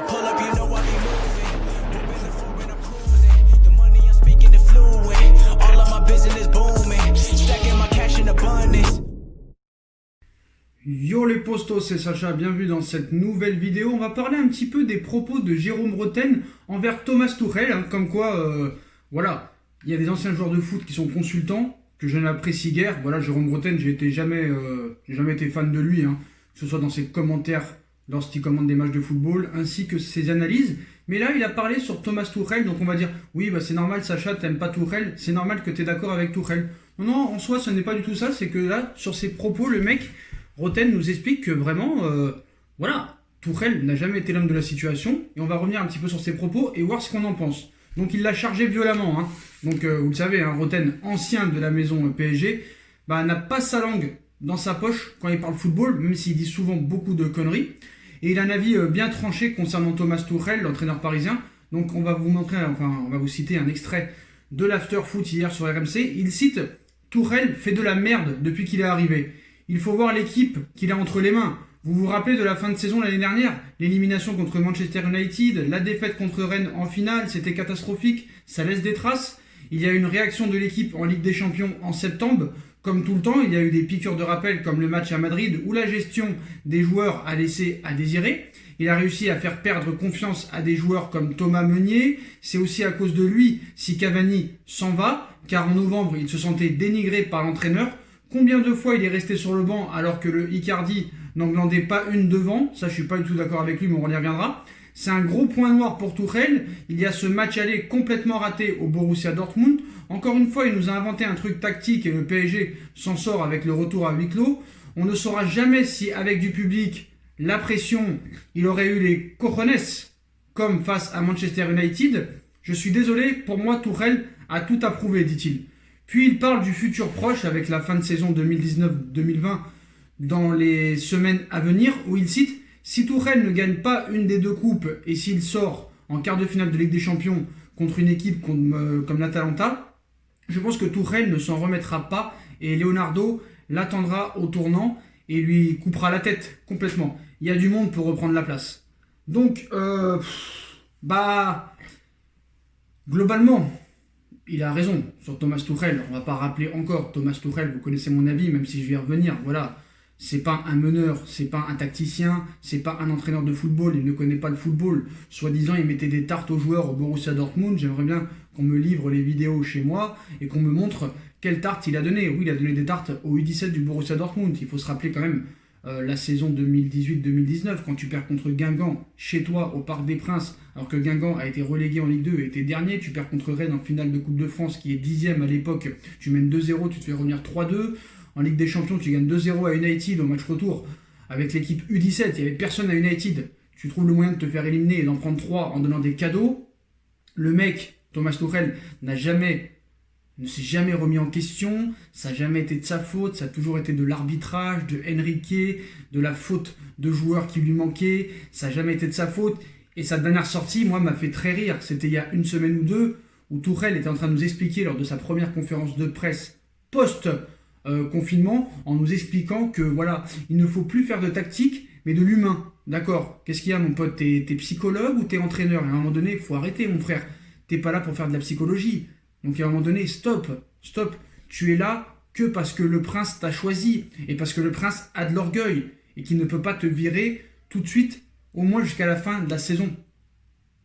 I pull up, you know I be moving. Moving the floor and I'm cruising. The money I'm speaking is fluent. All of my business booming. Stacking my cash in abundance. Yo les postos, c'est Sacha, bienvenue dans cette nouvelle vidéo. On va parler un petit peu des propos de Jérôme Rotten envers Thomas Tuchel, comme quoi, voilà, il y a des anciens joueurs de foot qui sont consultants, que je n'apprécie guère. Voilà, Jérôme Rotten, j'ai jamais été fan de lui, que ce soit dans ses commentaires lorsqu'il commente des matchs de football, ainsi que ses analyses. Mais là, il a parlé sur Thomas Tuchel, donc on va dire, oui, c'est normal Sacha, t'aimes pas Tuchel, c'est normal que t'es d'accord avec Tuchel. Non, en soi, ce n'est pas du tout ça, c'est que là, sur ses propos, le mec... Rotten nous explique que vraiment, voilà, Tuchel n'a jamais été l'homme de la situation, et on va revenir un petit peu sur ses propos et voir ce qu'on en pense. Donc il l'a chargé violemment, donc vous le savez, Rotten, ancien de la maison PSG, n'a pas sa langue dans sa poche quand il parle football, même s'il dit souvent beaucoup de conneries, et il a un avis bien tranché concernant Thomas Tuchel, l'entraîneur parisien. Donc on va vous montrer, on va vous citer un extrait de l'after foot hier sur RMC. Il cite « Tuchel fait de la merde depuis qu'il est arrivé. Il faut voir l'équipe qu'il a entre les mains. Vous vous rappelez de la fin de saison l'année dernière? L'élimination contre Manchester United, la défaite contre Rennes en finale, c'était catastrophique, ça laisse des traces. Il y a eu une réaction de l'équipe en Ligue des Champions en septembre. Comme tout le temps, il y a eu des piqûres de rappel comme le match à Madrid où la gestion des joueurs a laissé à désirer. Il a réussi à faire perdre confiance à des joueurs comme Thomas Meunier. C'est aussi à cause de lui si Cavani s'en va, car en novembre, il se sentait dénigré par l'entraîneur. Combien de fois il est resté sur le banc alors que le Icardi n'en glandait pas une devant? Ça, je suis pas du tout d'accord avec lui, mais on y reviendra. C'est un gros point noir pour Tuchel. Il y a ce match aller complètement raté au Borussia Dortmund. Encore une fois, il nous a inventé un truc tactique et le PSG s'en sort avec le retour à huis clos. On ne saura jamais si, avec du public, la pression, il aurait eu les cojones comme face à Manchester United. Je suis désolé, pour moi, Tuchel a tout approuvé, dit-il. Puis il parle du futur proche avec la fin de saison 2019-2020 dans les semaines à venir où il cite « Si Tuchel ne gagne pas une des deux coupes et s'il sort en quart de finale de Ligue des Champions contre une équipe comme l'Atalanta, je pense que Tuchel ne s'en remettra pas et Leonardo l'attendra au tournant et lui coupera la tête complètement. Il y a du monde pour reprendre la place. » Donc, globalement... il a raison sur Thomas Tuchel. On va pas rappeler encore Thomas Tuchel, vous connaissez mon avis, même si je vais y revenir. Voilà, c'est pas un meneur, c'est pas un tacticien, c'est pas un entraîneur de football, il ne connaît pas le football. Soi-disant, il mettait des tartes aux joueurs au Borussia Dortmund. J'aimerais bien qu'on me livre les vidéos chez moi et qu'on me montre quelles tartes il a donné. Oui, il a donné des tartes au U17 du Borussia Dortmund. Il faut se rappeler quand même la saison 2018-2019, quand tu perds contre Guingamp chez toi au Parc des Princes, alors que Guingamp a été relégué en Ligue 2 et était dernier, tu perds contre Rennes en finale de Coupe de France qui est 10e à l'époque, tu mènes 2-0, tu te fais revenir 3-2, en Ligue des Champions tu gagnes 2-0 à United au match retour avec l'équipe U17, il n'y avait personne à United, tu trouves le moyen de te faire éliminer et d'en prendre 3 en donnant des cadeaux. Le mec, Thomas Tuchel, ne s'est jamais remis en question, ça n'a jamais été de sa faute, ça a toujours été de l'arbitrage, de Enrique, de la faute de joueurs qui lui manquaient, ça n'a jamais été de sa faute. Et sa dernière sortie, moi, m'a fait très rire. C'était il y a une semaine ou deux, où Tuchel était en train de nous expliquer lors de sa première conférence de presse post-confinement, en nous expliquant que voilà, il ne faut plus faire de tactique, mais de l'humain. D'accord, qu'est-ce qu'il y a, mon pote? T'es psychologue ou t'es entraîneur? Et à un moment donné, il faut arrêter, mon frère. T'es pas là pour faire de la psychologie. Donc à un moment donné, stop. Tu es là que parce que le prince t'a choisi et parce que le prince a de l'orgueil et qu'il ne peut pas te virer tout de suite, au moins jusqu'à la fin de la saison.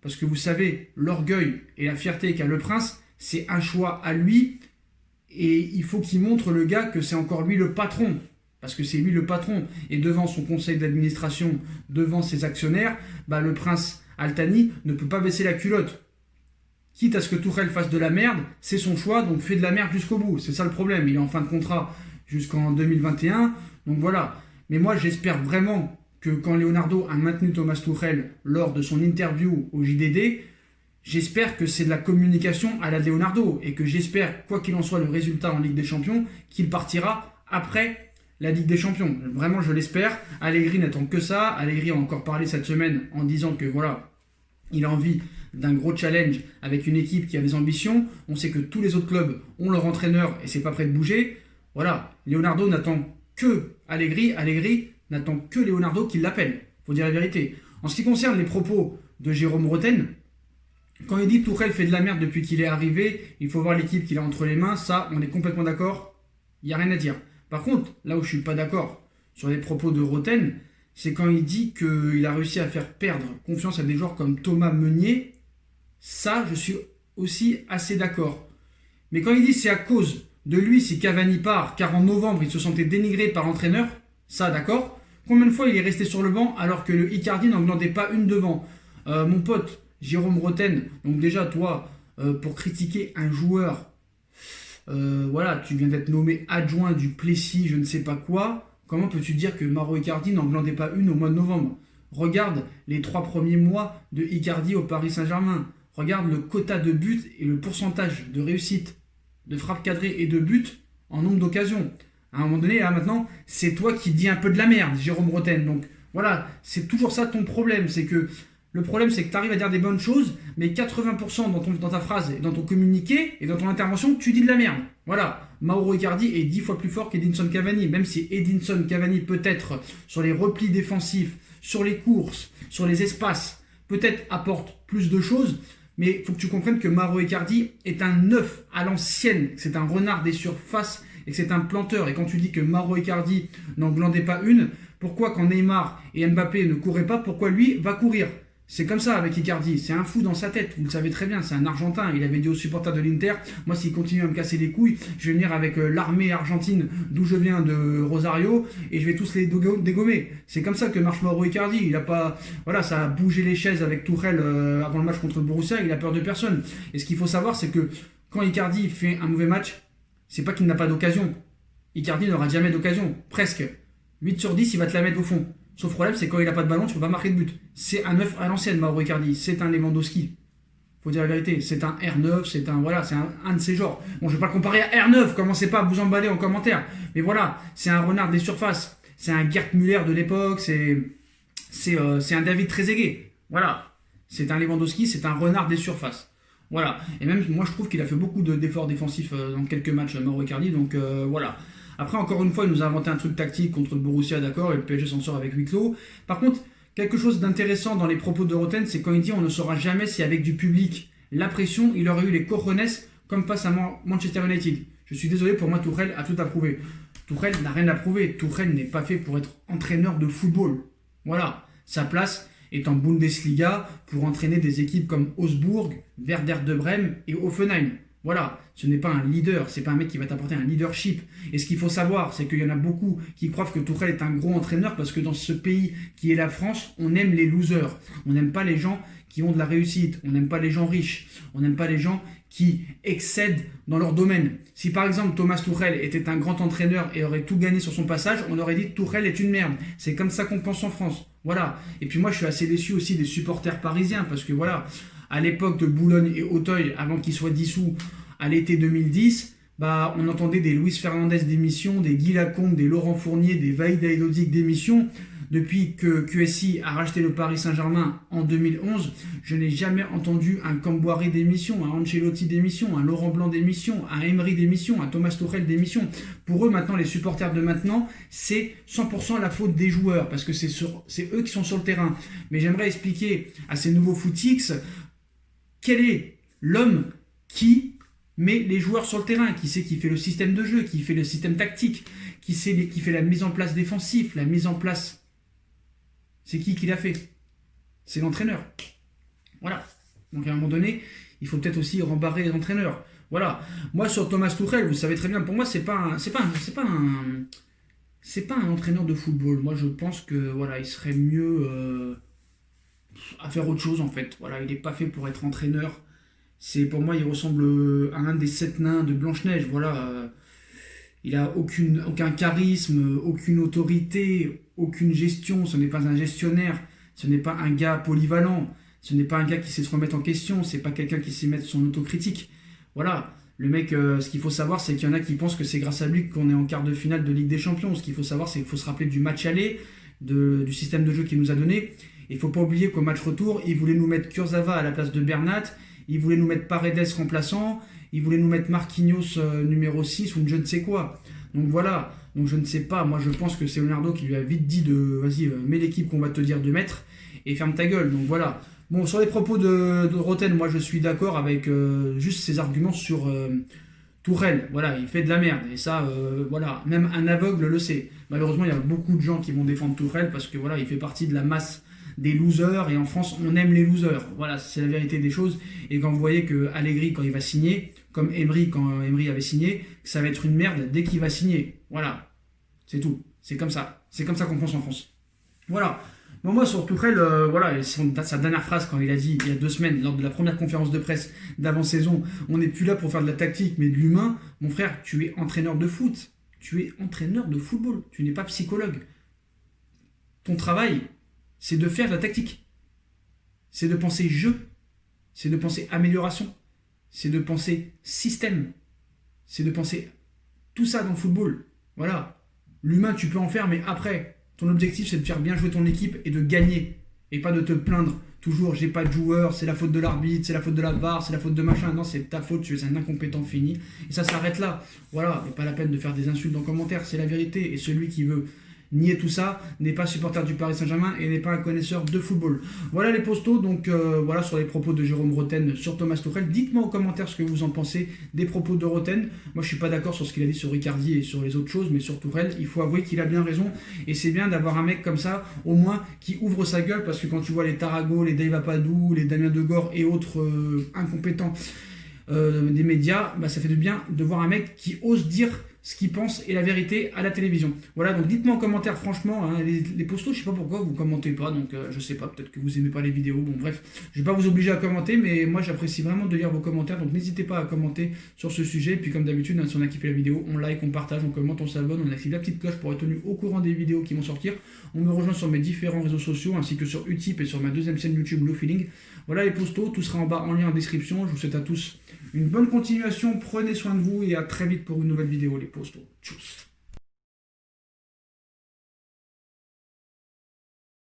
Parce que vous savez, l'orgueil et la fierté qu'a le prince, c'est un choix à lui et il faut qu'il montre le gars que c'est encore lui le patron. Parce que c'est lui le patron. Et devant son conseil d'administration, devant ses actionnaires, le prince Al-Thani ne peut pas baisser la culotte. Quitte à ce que Tuchel fasse de la merde, c'est son choix, donc fait de la merde jusqu'au bout. C'est ça le problème, il est en fin de contrat jusqu'en 2021, donc voilà. Mais moi, j'espère vraiment que quand Leonardo a maintenu Thomas Tuchel lors de son interview au JDD, j'espère que c'est de la communication à la Leonardo, et que j'espère, quoi qu'il en soit le résultat en Ligue des Champions, qu'il partira après la Ligue des Champions. Vraiment, je l'espère. Allegri n'attend que ça. Allegri a encore parlé cette semaine en disant que voilà, il a envie d'un gros challenge avec une équipe qui a des ambitions. On sait que tous les autres clubs ont leur entraîneur et c'est pas prêt de bouger. Voilà, Leonardo n'attend que Allegri n'attend que Leonardo qui l'appelle. Faut dire la vérité. En ce qui concerne les propos de Jérôme Rotten. Quand il dit Tourelle fait de la merde depuis qu'il est arrivé, il faut voir l'équipe qu'il a entre les mains, ça, on est complètement d'accord, il n'y a rien à dire. Par contre, là où je ne suis pas d'accord sur les propos de Rotten, c'est quand il dit qu'il a réussi à faire perdre confiance à des joueurs comme Thomas Meunier, ça, je suis aussi assez d'accord. Mais quand il dit c'est à cause de lui si Cavani part, car en novembre il se sentait dénigré par l'entraîneur, ça d'accord. Combien de fois il est resté sur le banc alors que le Icardi n'en glandait pas une devant mon pote Jérôme Rotten, donc déjà toi, pour critiquer un joueur, voilà, tu viens d'être nommé adjoint du Plessis, je ne sais pas quoi, comment peux-tu dire que Mauro Icardi n'en glandait pas une au mois de novembre? Regarde les 3 premiers mois de Icardi au Paris Saint-Germain. Regarde le quota de buts et le pourcentage de réussite, de frappe cadrée et de buts en nombre d'occasions. À un moment donné, là maintenant, c'est toi qui dis un peu de la merde, Jérôme Rotten. Donc voilà, c'est toujours ça ton problème. Le problème, c'est que tu arrives à dire des bonnes choses, mais 80% dans ta phrase, et dans ton communiqué et dans ton intervention, tu dis de la merde. Voilà, Mauro Icardi est 10 fois plus fort qu'Edinson Cavani, même si Edinson Cavani peut-être sur les replis défensifs, sur les courses, sur les espaces, peut-être apporte plus de choses. Mais il faut que tu comprennes que Mauro Icardi est un neuf à l'ancienne, que c'est un renard des surfaces et que c'est un planteur. Et quand tu dis que Mauro Icardi n'en glandait pas une, pourquoi quand Neymar et Mbappé ne couraient pas, pourquoi lui va courir? C'est comme ça avec Icardi, c'est un fou dans sa tête, vous le savez très bien, c'est un Argentin. Il avait dit aux supporters de l'Inter, moi s'il continue à me casser les couilles, je vais venir avec l'armée argentine d'où je viens de Rosario et je vais tous les dégommer. C'est comme ça que marche Mauro Icardi, il a pas, voilà, ça a bougé les chaises avec Tourelle avant le match contre le Borussia, il a peur de personne. Et ce qu'il faut savoir, c'est que quand Icardi fait un mauvais match, c'est pas qu'il n'a pas d'occasion. Icardi n'aura jamais d'occasion, presque. 8 sur 10, il va te la mettre au fond. Sauf problème, c'est quand il n'a pas de ballon, tu ne peux pas marquer de but. C'est un 9 à l'ancienne, Mauro Icardi. C'est un Lewandowski. Faut dire la vérité. C'est un R9, c'est un de ces genres. Bon, je ne vais pas le comparer à R9, commencez pas à vous emballer en commentaire. Mais voilà, c'est un renard des surfaces. C'est un Gerd Müller de l'époque. C'est un David Trezeguet. Voilà. C'est un Lewandowski, c'est un renard des surfaces. Voilà. Et même, moi, je trouve qu'il a fait beaucoup d'efforts défensifs dans quelques matchs, Mauro Icardi. Donc, voilà. Après, encore une fois, il nous a inventé un truc tactique contre le Borussia, d'accord, et le PSG s'en sort avec huis clos. Par contre, quelque chose d'intéressant dans les propos de Rotten, c'est quand il dit on ne saura jamais si avec du public, la pression, il aurait eu les cojones comme face à Manchester United. Je suis désolé, pour moi, Tourelle a tout approuvé. Tourelle n'a rien à prouver. Tourelle n'est pas fait pour être entraîneur de football. Voilà, sa place est en Bundesliga pour entraîner des équipes comme Augsbourg, Werder de Brême et Hoffenheim. Voilà, ce n'est pas un leader, c'est pas un mec qui va t'apporter un leadership. Et ce qu'il faut savoir, c'est qu'il y en a beaucoup qui croient que Tourelle est un gros entraîneur parce que dans ce pays qui est la France, on aime les losers. On n'aime pas les gens qui ont de la réussite, on n'aime pas les gens riches, on n'aime pas les gens qui excèdent dans leur domaine. Si par exemple Thomas Tuchel était un grand entraîneur et aurait tout gagné sur son passage, on aurait dit Tuchel est une merde. C'est comme ça qu'on pense en France. Voilà. Et puis moi je suis assez déçu aussi des supporters parisiens parce que voilà, à l'époque de Boulogne et Auteuil, avant qu'ils soient dissous à l'été 2010, on entendait des Luis Fernandez d'émission, des Guy Lacombe, des Laurent Fournier, des Vaïd Aïdodik d'émission. Depuis que QSI a racheté le Paris Saint-Germain en 2011, je n'ai jamais entendu un Camboire d'émission, un Ancelotti d'émission, un Laurent Blanc d'émission, un Emery d'émission, un Thomas Tuchel d'émission. Pour eux, maintenant, les supporters de maintenant, c'est 100% la faute des joueurs, parce que c'est eux qui sont sur le terrain. Mais j'aimerais expliquer à ces nouveaux footix quel est l'homme qui met les joueurs sur le terrain, qui fait le système de jeu, qui fait le système tactique, qui fait la mise en place défensive, la mise en place. C'est qui l'a fait? C'est l'entraîneur. Voilà. Donc à un moment donné, il faut peut-être aussi rembarrer les entraîneurs. Voilà. Moi sur Thomas Tuchel, vous savez très bien, pour moi c'est pas un entraîneur de football. Moi je pense que voilà, il serait mieux à faire autre chose en fait. Voilà, il n'est pas fait pour être entraîneur. Pour moi, il ressemble à un des 7 nains de Blanche-Neige. Voilà. Il n'a aucun charisme, aucune autorité, aucune gestion. Ce n'est pas un gestionnaire. Ce n'est pas un gars polyvalent. Ce n'est pas un gars qui sait se remettre en question. Ce n'est pas quelqu'un qui sait mettre son autocritique. Voilà. Le mec, ce qu'il faut savoir, c'est qu'il y en a qui pensent que c'est grâce à lui qu'on est en quart de finale de Ligue des Champions. Ce qu'il faut savoir, c'est qu'il faut se rappeler du match aller, du système de jeu qu'il nous a donné. Il ne faut pas oublier qu'au match retour, il voulait nous mettre Kurzawa à la place de Bernat. Il voulait nous mettre Paredes remplaçant, il voulait nous mettre Marquinhos numéro 6 ou je ne sais quoi. Donc voilà, donc je ne sais pas, moi je pense que c'est Leonardo qui lui a vite dit de vas-y, mets l'équipe qu'on va te dire de mettre et ferme ta gueule. Donc voilà, Bon, sur les propos de Roten, moi je suis d'accord avec juste ses arguments sur Tourelle. Voilà, il fait de la merde. Et ça, voilà, même un aveugle le sait. Malheureusement, il y a beaucoup de gens qui vont défendre Tourelle parce que voilà, il fait partie de la masse des losers. Et en France, on aime les losers. Voilà, c'est la vérité des choses. Et quand vous voyez que Allegri, quand il va signer, comme Emery, quand Emery avait signé, ça va être une merde dès qu'il va signer. Voilà, c'est tout. C'est comme ça. C'est comme ça qu'on pense en France. Voilà. Bon, moi, sur Tourelle, voilà, sa dernière phrase quand il a dit il y a 2 semaines, lors de la première conférence de presse d'avant-saison, on n'est plus là pour faire de la tactique, mais de l'humain. Mon frère, tu es entraîneur de foot. Tu es entraîneur de football. Tu n'es pas psychologue. Ton travail, c'est de faire de la tactique. C'est de penser jeu. C'est de penser amélioration. C'est de penser système. C'est de penser tout ça dans le football. Voilà. L'humain, tu peux en faire, mais après. Ton objectif, c'est de faire bien jouer ton équipe et de gagner. Et pas de te plaindre toujours, j'ai pas de joueur, c'est la faute de l'arbitre, c'est la faute de la VAR, c'est la faute de machin. Non, c'est ta faute, tu es un incompétent fini. Et ça s'arrête là. Voilà, et pas la peine de faire des insultes en commentaire, c'est la vérité. Et celui qui veut nier tout ça n'est pas supporter du Paris Saint-Germain et n'est pas un connaisseur de football. Voilà les postos, donc voilà sur les propos de Jérôme Roten sur Thomas Tuchel. Dites-moi en commentaire ce que vous en pensez des propos de Roten. Moi je suis pas d'accord sur ce qu'il a dit sur Riccardi et sur les autres choses, mais sur Tuchel, il faut avouer qu'il a bien raison et c'est bien d'avoir un mec comme ça, au moins qui ouvre sa gueule, parce que quand tu vois les Tarago, les Dave Apadou, les Damien Degore et autres incompétents des médias, bah, ça fait du bien de voir un mec qui ose dire ce qu'il pense et la vérité à la télévision. Voilà, donc dites-moi en commentaire, franchement, hein, les postos, je sais pas pourquoi vous commentez pas, donc je sais pas, peut-être que vous aimez pas les vidéos, bon bref, je vais pas vous obliger à commenter, mais moi j'apprécie vraiment de lire vos commentaires, donc n'hésitez pas à commenter sur ce sujet, et puis comme d'habitude, hein, si on a kiffé la vidéo, on like, on partage, on commente, on s'abonne, on active la petite cloche pour être tenu au courant des vidéos qui vont sortir, on me rejoint sur mes différents réseaux sociaux, ainsi que sur Utip et sur ma deuxième chaîne YouTube, Blue Feeling. Voilà les postos, tout sera en bas en lien en description, je vous souhaite à tous une bonne continuation, prenez soin de vous et à très vite pour une nouvelle vidéo les postos. Tchuss.